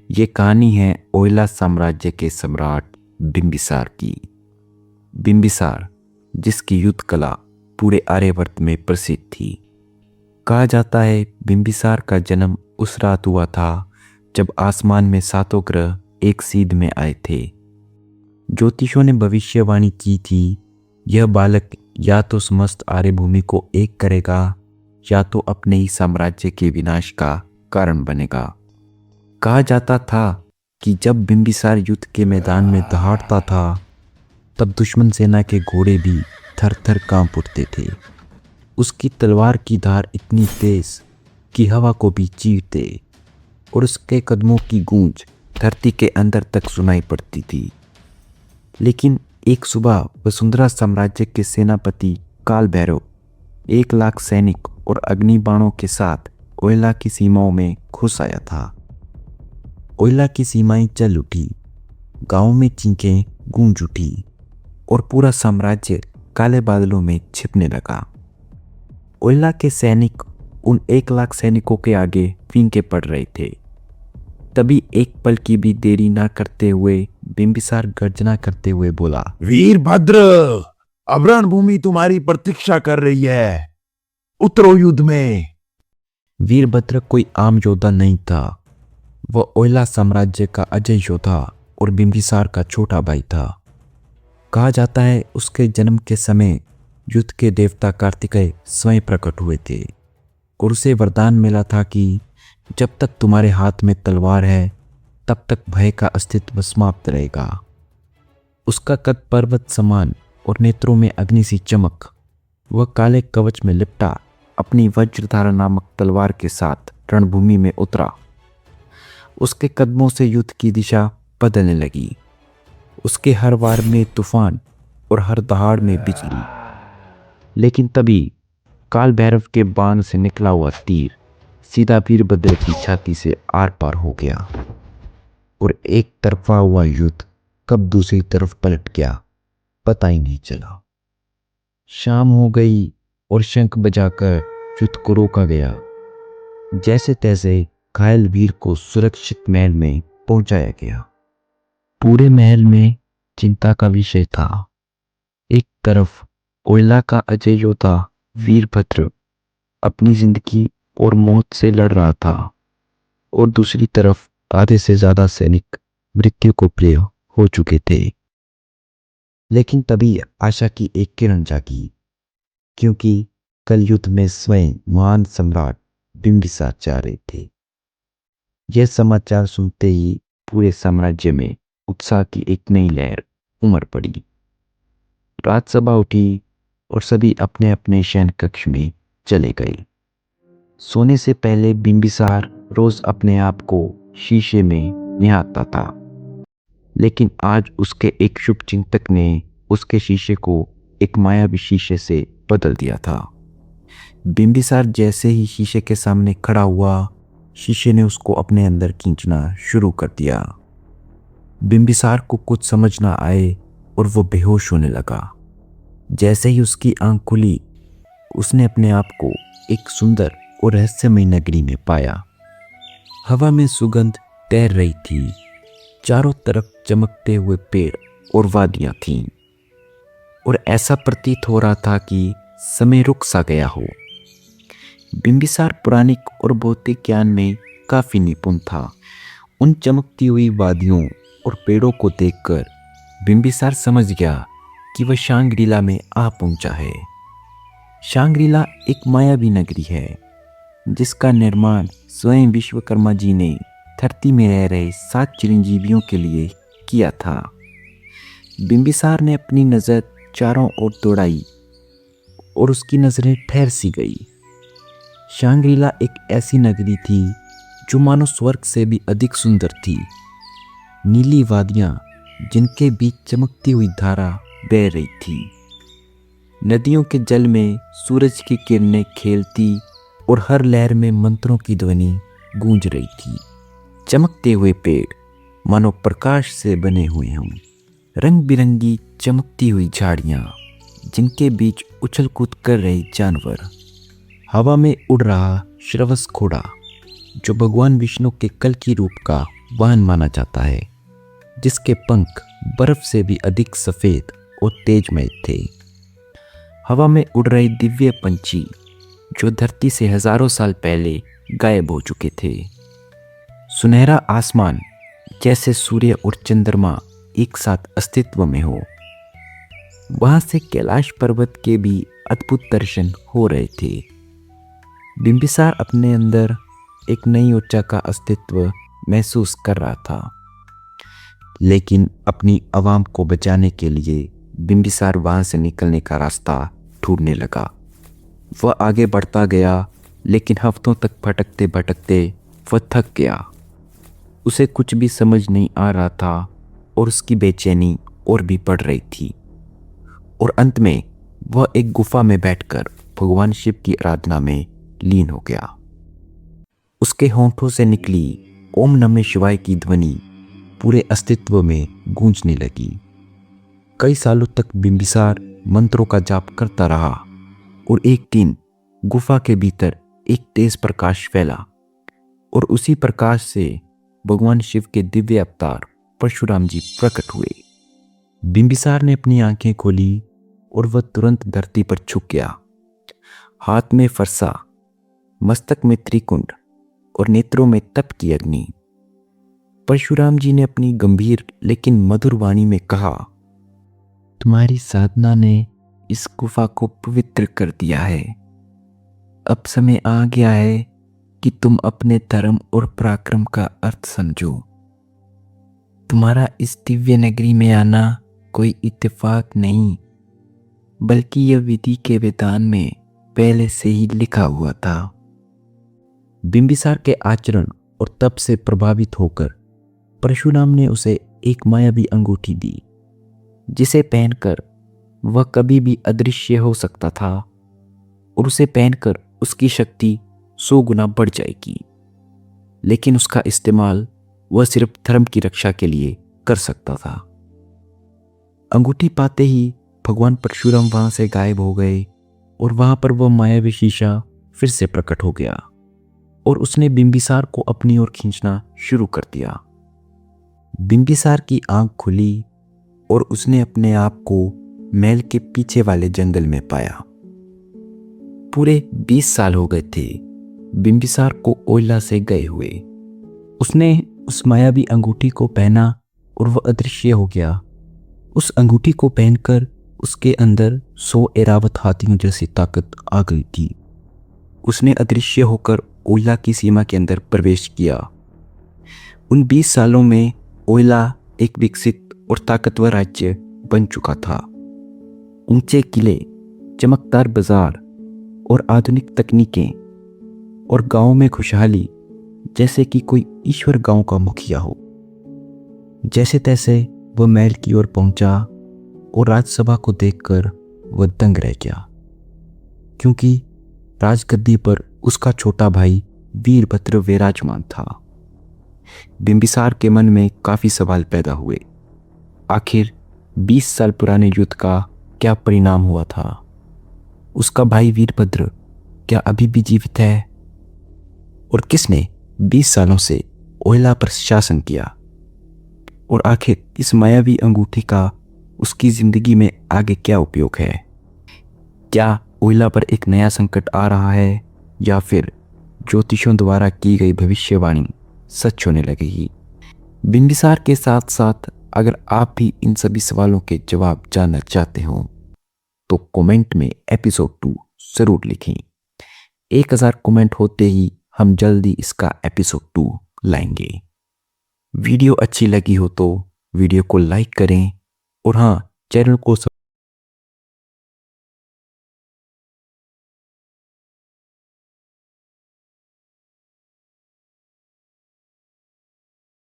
ये कहानी है ओयला साम्राज्य के सम्राट बिंबिसार की। बिंबिसार, जिसकी युद्ध कला पूरे आर्यवर्त में प्रसिद्ध थी। कहा जाता है बिंबिसार का जन्म उस रात हुआ था जब आसमान में सातों ग्रह एक सीध में आए थे। ज्योतिषों ने भविष्यवाणी की थी, यह बालक या तो समस्त आर्यभूमि को एक करेगा या तो अपने ही साम्राज्य के विनाश का कारण बनेगा। कहा जाता था कि जब बिंबिसार युद्ध के मैदान में दहाड़ता था तब दुश्मन सेना के घोड़े भी थर थर कांप उठते थे। उसकी तलवार की धार इतनी तेज कि हवा को भी चीर दे और उसके कदमों की गूंज धरती के अंदर तक सुनाई पड़ती थी। लेकिन एक सुबह वसुंधरा साम्राज्य के सेनापति काल भैरव 1 लाख सैनिक और अग्निबाणों के साथ ओयला की सीमाओं में घुस आया था। ओयला की सीमाएं चल उठी, गांव में चीखें गूंज उठी और पूरा साम्राज्य काले बादलों में छिपने लगा। ओयला के सैनिक उन 1 लाख सैनिकों के आगे फीके पड़ रहे थे। तभी एक पल की भी देरी ना करते हुए बिंबिसार गर्जना करते हुए बोला, वीरभद्र, अब रणभूमि तुम्हारी प्रतीक्षा कर रही है, उतरो युद्ध में। वीरभद्र कोई आम योद्धा नहीं था। वह ओयला साम्राज्य का अजय योद्धा और बिंबिसार का छोटा भाई था। कहा जाता है उसके जन्म के समय युद्ध के देवता कार्तिकेय स्वयं प्रकट हुए थे और उसे वरदान मिला था कि जब तक तुम्हारे हाथ में तलवार है तब तक भय का अस्तित्व समाप्त रहेगा। उसका कद पर्वत समान और नेत्रों में अग्नि सी चमक। वह काले कवच में लिपटा अपनी वज्रधारा नामक तलवार के साथ रणभूमि में उतरा। उसके कदमों से युद्ध की दिशा बदलने लगी। उसके हर वार में तूफान और हर दहाड़ में बिजली। लेकिन तभी काल भैरव के बाण से निकला हुआ तीर सीधा वीरभद्र की छाती से आर पार हो गया और एक तरफा हुआ युद्ध कब दूसरी तरफ पलट गया पता ही नहीं चला। शाम हो गई और शंख बजाकर युद्ध को रोका गया। जैसे तैसे घायल वीर को सुरक्षित महल में पहुंचाया गया। पूरे महल में चिंता का विषय था। एक तरफ ओयला का अजय योद्धा वीरभद्र अपनी जिंदगी और मौत से लड़ रहा था और दूसरी तरफ आधे से ज्यादा सैनिक मृत्यु को प्रिय हो चुके थे। लेकिन तभी आशा की एक किरण जागी, क्योंकि कल युद्ध में स्वयं महान सम्राट बिंबिसार जा रहे थे। यह समाचार सुनते ही पूरे साम्राज्य में उत्साह की एक नई लहर उमड़ पड़ी। राजसभा उठी और सभी अपने अपने शयन कक्ष में चले गए। सोने से पहले बिंबिसार रोज अपने आप को शीशे में निहारता था, लेकिन आज उसके एक शुभ चिंतक ने उसके शीशे को एक मायावी शीशे से बदल दिया था। बिंबिसार जैसे ही शीशे के सामने खड़ा हुआ, शीशे ने उसको अपने अंदर खींचना शुरू कर दिया। बिंबिसार को कुछ समझ ना आए और वो बेहोश होने लगा। जैसे ही उसकी आंख खुली, उसने अपने आप को एक सुंदर और रहस्यमय नगरी में पाया। हवा में सुगंध तैर रही थी। चारों तरफ चमकते हुए पेड़ और वादियां थीं और ऐसा प्रतीत हो रहा था कि समय रुक सा गया हो। बिंबिसार पुराणिक और भौतिक ज्ञान में काफी निपुण था। उन चमकती हुई वादियों और पेड़ों को देखकर बिंबिसार समझ गया कि वह शांग्रीला में आ पहुंचा है। शांग्रीला एक मायावी नगरी है जिसका निर्माण स्वयं विश्वकर्मा जी ने धरती में रह रहे 7 चिरंजीवियों के लिए किया था। बिंबिसार ने अपनी नजर चारों ओर दौड़ाई और उसकी नजरें ठहर सी गई। शांग्रीला एक ऐसी नगरी थी जो मानो स्वर्ग से भी अधिक सुंदर थी। नीली वादियां जिनके बीच चमकती हुई धारा बह रही थी। नदियों के जल में सूरज की किरणें खेलती और हर लहर में मंत्रों की ध्वनि गूंज रही थी। चमकते हुए पेड़ मानो प्रकाश से बने हुए हों। रंग बिरंगी चमकती हुई झाड़ियां जिनके बीच उछल कूद कर रहे जानवर। हवा में उड़ रहा श्रवस घोड़ा जो भगवान विष्णु के कल की रूप का वाहन माना जाता है, जिसके पंख बर्फ से भी अधिक सफेद और तेजमय थे। हवा में उड़ रहे दिव्य पंछी जो धरती से हजारों साल पहले गायब हो चुके थे। सुनहरा आसमान जैसे सूर्य और चंद्रमा एक साथ अस्तित्व में हो। वहां से कैलाश पर्वत के भी अद्भुत दर्शन हो रहे थे। बिंबिसार अपने अंदर एक नई ऊर्जा का अस्तित्व महसूस कर रहा था, लेकिन अपनी आवाम को बचाने के लिए बिंबिसार वहां से निकलने का रास्ता ढूंढने लगा। वह आगे बढ़ता गया, लेकिन हफ्तों तक भटकते भटकते वह थक गया। उसे कुछ भी समझ नहीं आ रहा था और उसकी बेचैनी और भी बढ़ रही थी। और अंत में वह एक गुफा में बैठकर भगवान शिव की आराधना में लीन हो गया। उसके होंठों से निकली ओम नमः शिवाय की ध्वनि पूरे अस्तित्व में गूंजने लगी। कई सालों तक बिंबिसार मंत्रों का जाप करता रहा और एक दिन गुफा के भीतर एक तेज प्रकाश फैला और उसी प्रकाश से भगवान शिव के दिव्य अवतार परशुराम जी प्रकट हुए। बिंबिसार ने अपनी आंखें खोली और वह तुरंत धरती पर झुक गया। हाथ में फरसा, मस्तक में त्रिकुंड और नेत्रों में तप की अग्नि। परशुराम जी ने अपनी गंभीर लेकिन मधुर वाणी में कहा, तुम्हारी साधना ने इस गुफा को पवित्र कर दिया है। अब समय आ गया है कि तुम अपने धर्म और पराक्रम का अर्थ समझो। तुम्हारा इस दिव्य नगरी में आना कोई इत्तेफाक नहीं, बल्कि यह विधि के विधान में पहले से ही लिखा हुआ था। बिंबिसार के आचरण और तप से प्रभावित होकर परशुराम ने उसे एक मायावी अंगूठी दी, जिसे पहनकर वह कभी भी अदृश्य हो सकता था और उसे पहनकर उसकी शक्ति 100 गुना बढ़ जाएगी। लेकिन उसका इस्तेमाल वह सिर्फ धर्म की रक्षा के लिए कर सकता था। अंगूठी पाते ही भगवान परशुराम वहां से गायब हो गए और वहां पर वह मायावी शीशा फिर से प्रकट हो गया और उसने बिंबिसार को अपनी ओर खींचना शुरू कर दिया। बिंबिसार की आंख खुली और उसने अपने आप को महल के पीछे वाले जंगल में पाया। पूरे 20 साल हो गए थे बिंबिसार को ओइला से गए हुए। उसने उस मायावी अंगूठी को पहना और वह अदृश्य हो गया। उस अंगूठी को पहनकर उसके अंदर 100 ऐरावत हाथियों जैसी ताकत आ गई थी। उसने अदृश्य होकर ओइला की सीमा के अंदर प्रवेश किया। उन 20 सालों में ओइला एक विकसित और ताकतवर राज्य बन चुका था। ऊंचे किले, चमकदार बाजार और आधुनिक तकनीकें और गांव में खुशहाली, जैसे कि कोई ईश्वर गांव का मुखिया हो। जैसे तैसे वह महल की ओर पहुंचा और राजसभा को देखकर वह दंग रह गया, क्योंकि राजगद्दी पर उसका छोटा भाई वीरभद्र विराजमान था। बिंबिसार के मन में काफी सवाल पैदा हुए। आखिर 20 साल पुराने युद्ध का क्या परिणाम हुआ था? उसका भाई वीरभद्र क्या अभी भी जीवित है? और किसने 20 सालों से ओइला पर शासन किया? और आखिर इस मायावी अंगूठी का उसकी जिंदगी में आगे क्या उपयोग है? क्या ओइला पर एक नया संकट आ रहा है, या फिर ज्योतिषों द्वारा की गई भविष्यवाणी सच होने लगेगी? बिंबिसार के साथ साथ अगर आप भी इन सभी सवालों के जवाब जानना चाहते हो तो कमेंट में एपिसोड 2 जरूर लिखें। 1000 कमेंट होते ही हम जल्दी इसका एपिसोड 2 लाएंगे। वीडियो अच्छी लगी हो तो वीडियो को लाइक करें और हाँ, चैनल को